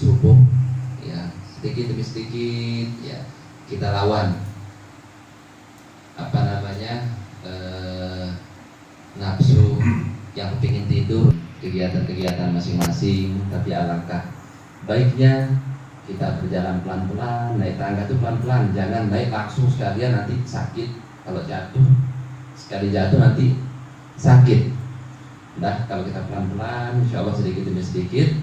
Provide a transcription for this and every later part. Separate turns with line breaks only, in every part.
subuh, ya sedikit demi sedikit ya kita lawan apa namanya nafsu yang ingin tidur, kegiatan-kegiatan masing-masing. Tapi alangkah baiknya kita berjalan pelan-pelan, naik tangga itu pelan-pelan, jangan naik langsung sekalian, nanti sakit. Kalau jatuh, sekali jatuh nanti sakit. Nah, kalau kita pelan-pelan, insya Allah sedikit demi sedikit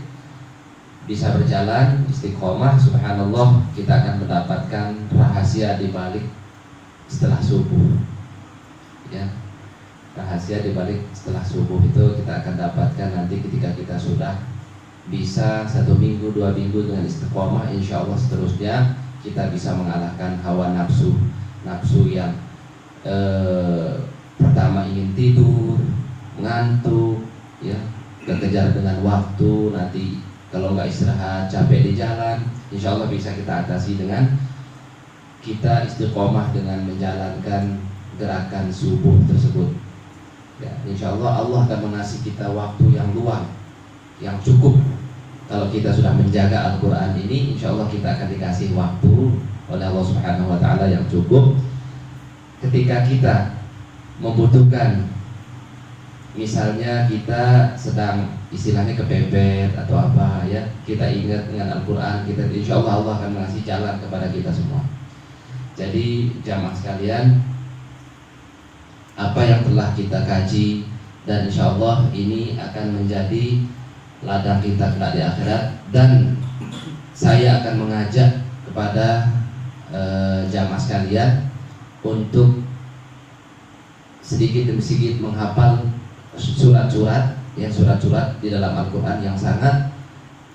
bisa berjalan istiqomah, subhanallah, kita akan mendapatkan rahasia di balik setelah subuh. Ya, rahasia di balik setelah subuh itu kita akan dapatkan nanti ketika kita sudah bisa 1 minggu, 2 minggu dengan istiqomah, insya Allah seterusnya kita bisa mengalahkan hawa nafsu, nafsu yang pertama ingin tidur, ngantuk, ya, kekejar dengan waktu, nanti kalau nggak istirahat capek di jalan. Insya Allah bisa kita atasi dengan kita istiqomah dengan menjalankan gerakan subuh tersebut. Ya, insya Allah Allah akan mengasih kita waktu yang luang, yang cukup. Kalau kita sudah menjaga Al-Quran ini, insya Allah kita akan dikasih waktu oleh Allah Subhanahu Wa Taala yang cukup. Ketika kita membutuhkan, misalnya kita sedang istilahnya kepepet atau apa ya, kita ingat dengan Al-Quran, kita insya Allah Allah akan mengasih jalan kepada kita semua. Jadi jamaah sekalian, apa yang telah kita kaji dan insya Allah ini akan menjadi ladang kita kelak di akhirat. Dan saya akan mengajak kepada jamaah sekalian untuk sedikit demi sedikit menghafal surat-surat, ya, surat-surat di dalam Al-Quran yang sangat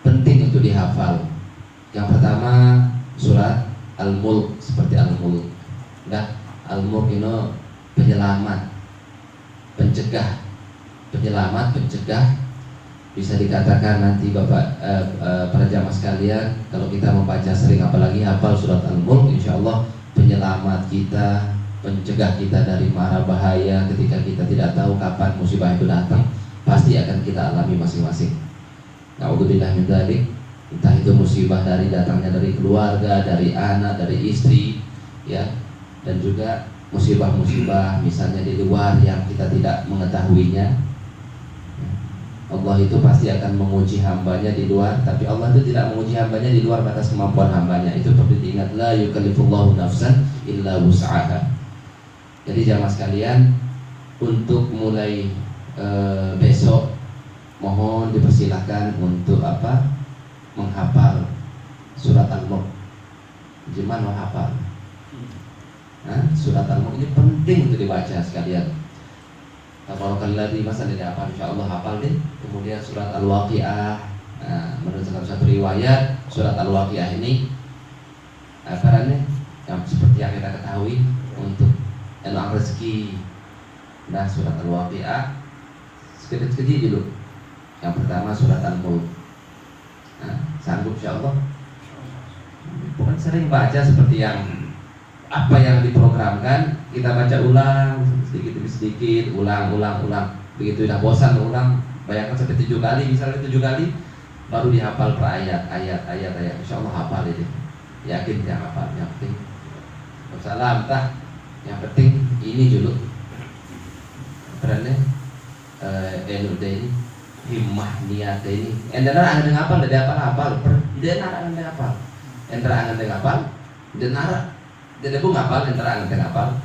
penting untuk dihafal. Yang pertama surat Al-Mulk, seperti Al-Mulk. Nah, Al-Mulk itu penyelamat, pencegah, penyelamat, pencegah. Bisa dikatakan nanti Bapak para jamaah sekalian, kalau kita membaca sering, apalagi hafal surat Al-Mulk, insya Allah penyelamat kita, pencegah kita dari mara bahaya ketika kita tidak tahu kapan musibah itu datang, pasti akan kita alami masing-masing. Na'udzubillah min dzalik. Entah itu musibah dari datangnya dari keluarga, dari anak, dari istri, ya, dan juga musibah-musibah misalnya di luar yang kita tidak mengetahuinya. Allah itu pasti akan menguji hambanya di luar, tapi Allah itu tidak menguji hambanya di luar batas kemampuan hambanya. Itu perlu diingat, la yukallifullahu nafsan illa wus'aha. Jadi jamaah sekalian, untuk mulai besok mohon dipersilahkan untuk apa? Menghafal surat Al-Mulk. Gimana menghafal? Surat Al-Mulk ini penting untuk dibaca sekalian. Tabarakalladzi masalah dihafal, insyaallah hafal deh. Kemudian surat Al-Waqiah. Menurut satu riwayat, surat Al-Waqiah ini perannya yang seperti yang kita ketahui untuk elang rezeki. Nah, surat Al-Waqiah sedikit-sedikit dulu. Yang pertama surat Al-Mulk. Sanggup insyaallah. Bukan sering baca seperti yang apa yang diprogramkan, kita baca ulang sedikit demi sedikit, ulang. Begitu udah bosan ulang, bayangkan sampai 7 kali, misalnya 7 kali, baru dihafal per ayat. Insyaallah hafal itu. Yakin dia hafal, yang penting. Wassalam tah. Yang penting ini dulu. Karena ini himmah niat ini. Endara angan ngapal, ada hafal. Dia nara angan ngapal. Endara angan ngapal, dia nara. Dia pun ngapal, endara angan ngapal.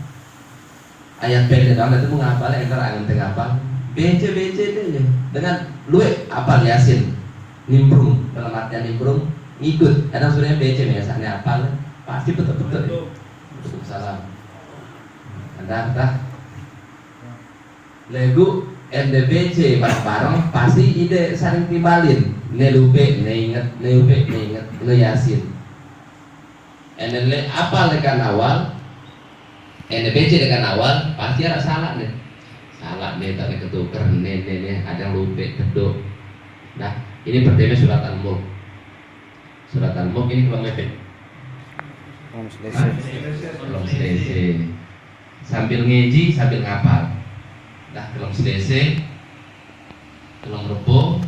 Ayat pendek doang itu ngapal, endara angan ngapal. BC deh. Dengan luwe apal Yasin. Nimbrung, dalam artian nimbrung ngikut. Kadang sebenarnya BC biasanya apal, pasti betul-betul. Salam. Anda Legu NDBC bareng-bareng pasti ide saling timbalin. Nelupe, neinget, neyasin. NDL apa dengan awal? NDBC dengan awal pasti ada salah nih. Salah nih, tak ketuker, nih, ada lupa, kedok. Nah, ini pertama surat Al-Mulk. Surat Al-Mulk ini belum mepet. Belum selesai. Sambil ngeji, sambil ngapal. Dah belum selesai, belum rebo,